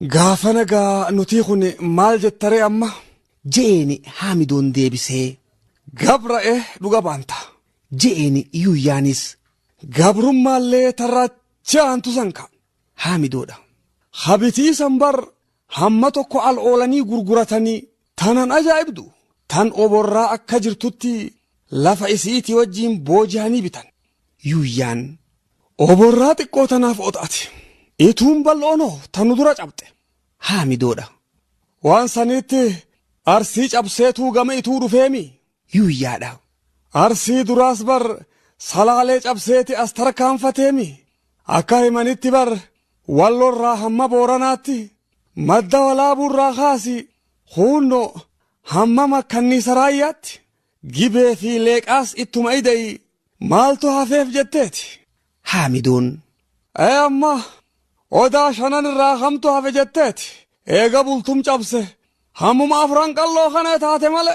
Gaafana gaa nuti kun maal jettare amma? Je'eeni Haamidoon deebisee. Gabra'e dhuga baanta. Je'eeni Yuuyyaanis. Gabrummaallee tarrachaantu sanka. Haamidoodha. Habitii sanbar hamma tokko al oolanii gurguratanii tanan ajaa'ibdu. Tan oborraa akka jirtutti lafa isiitii wajjiin booji'anii bitan. Yuuyyaan. Oborraa xiqqoo tanaaf oxaati. Ituun bal'oonoo tanu dura cabxe. Haamidoodha. Waan sanitti arsii cabseetuu gama ituu dhufeemi. Yuuyyaadha. Arsii duraas bar salaalee cabseeti as tarkaanfateemi. Akka himanitti bar wallorraa hamma booranaatti madda walaabuurraa kaasi huunno hamma makkanniisa raayyaatti gibee fi leeqaas ittuma idayi maaltu hafeef jetteeti. Haamidoon. Amma odaa shanan irraa hamtu hafe jetteeti. Eega bultum cabse hammuma afran qalloo kana taate male.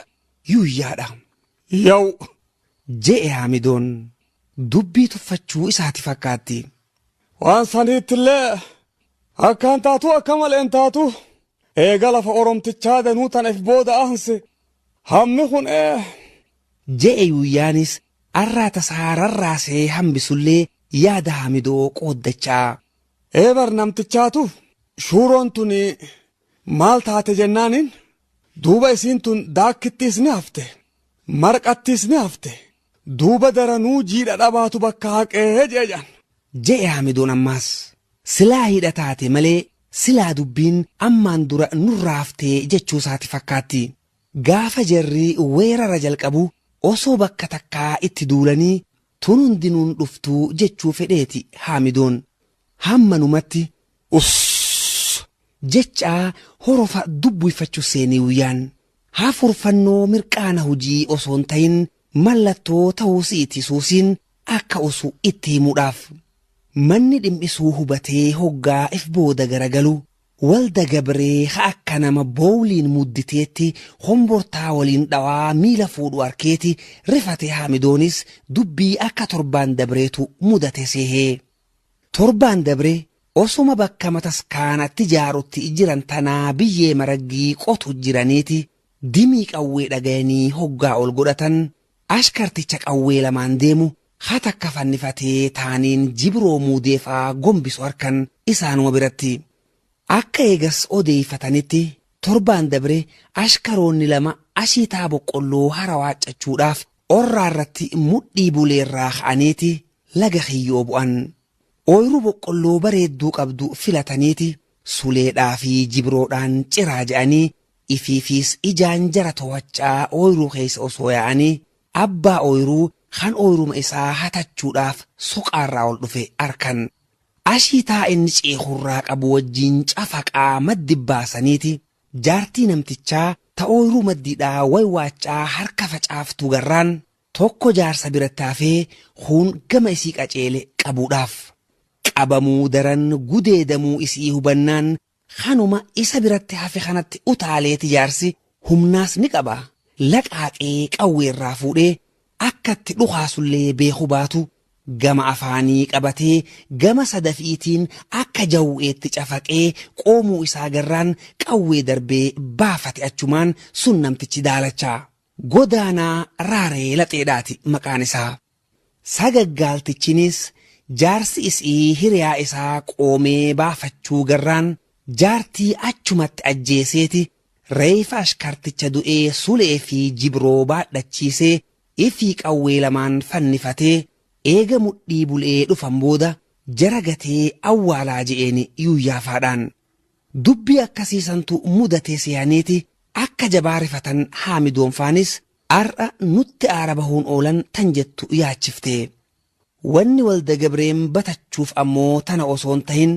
Yuuyyaadha. Yaw. Je'e Haamidoon dubbii tuffachuu isaati fakkaatti. Waan saniittillee akkaan taatu akka maleen taatu eega lafa oromtichaa danuu tanaf booda aanse hammi kun Je'e Yuuyyaanis arraata isaa rarraasee hambisullee yaada Haamidoo qooddachaa. Bar namtichaatu shuuroon tun maal taate jennaanin duuba isiin tun daakkittiis ni hafte marqattiis ni hafte duuba daranuu jiidha dhabaatu bakka haqee jeejan. Je'e Haamidoon ammaas silaa hidha taate malee silaa dubbiin ammaan dura nurraa haftee jechuu isaati fakkaatti. Gaafa jarri weerara jalqabu osoo bakka takkaa itti duulanii tun hundinuun dhuftuu jechuu fedheeti Haamidoon. Hammanumatti jechaa horofa dubbifachuu seenee Yuuyyaan. Hafuurfannoo mirqaana hojii osoon ta'in mallattoo ta'uusii ittisuusiin akka osu itti himuudhaaf. Manni dhimmisuu hubatee hoggaa if booda garagalu walda gabree akka nama boowliin mudditeetti hombortaa waliin dhawaa miila fuudhu arkeeti rifate Haamidoonis dubbii akka torbaan dabreetu mudate seehee. Torbaan dabre osuma bakka mataskaanatti jaarutti jiran tanaa biyyee maraggii qotu jiraniiti dimii qawwee dhagayanii hoggaa ol godhatan ashkarticha qawwee lamaan deemu hatakka fannifatee taaniin jibroo muudeefaa gombisu harkan isaanuma biratti. Akka eegas odeeffatanitti torbaan dabre ashkaroonni lama ashiitaa boqqolloo hara waaccachuudhaaf orraa irratti mudhii buleerraa ka'aniiti laga hiyyoo bu'an. Ooyiruu boqqolloo bareedduu qabdu filataniiti suleedhaa fi jibroodhaan ciraa je'anii ifiifis ijaan jara to'achaa ooyiruu keessa osoo yaa'anii abbaa ooyiruu kan ooyiruma isaa hatachuudhaaf suqaarraa ol dhufe arkan. Ashiitaa inni ceekurraa qabu wajjiin cafaqaa maddi baasaniiti jaartii namtichaa ta'ooyiruu maddiidhaa waywaachaa harka facaaftuu garraan tokko jaarsa biratti hafee huun gama isii qaceele qabuudhaaf. Qabamuu daran gudeedamuu isii hubannaan kanuma isa biratti hafe kanatti utaaleeti jaarsi humnaas ni qaba. Laqaaqee qawweerraa fuudhee akkatti dhukaasullee beeku baatu gama afaanii qabatee gama sadafiitiin akka jawweetti cafaqee qoomuu isaa garraan qawwee darbee baafate achumaan sun namtichi daalachaa. Godaanaa Raaree Laxeedhaati maqaan isaa. Sagaggaaltichinis jaarsi isii hiriyaa isaa qoomee baafachuu garraan jaartii achumatti ajjeeseeti reefa ashkarticha du'ee sulee fi jibroo baadhachiisee ifii qawwee lamaan fannifatee eega mudhii bulee dhufan booda jara gatee awwaalaa je'een Yuuyyaafaadhaan. Dubbii akkasiisantu mudatee seeyaniiti akka jabaa rifatan Haamidoonfaanis ar'a nutti aara bahuun oolan tan jettu yaachifte. Wanni walda gabreen batachuuf ammoo tana osoon tahin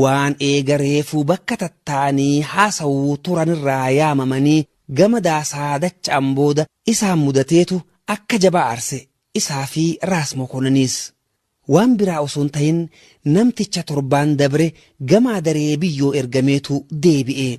waan eega reefuu bakka tattaanii haasawuu turanirraa yaamamanii gama daasaa dacha'an booda isaan mudateetu akka jabaa aarse isaa fi Raas Mokononiis. Waan biraa osoon tahin namticha torbaan dabre gamaa daree biyyoo ergameetu deebi'e.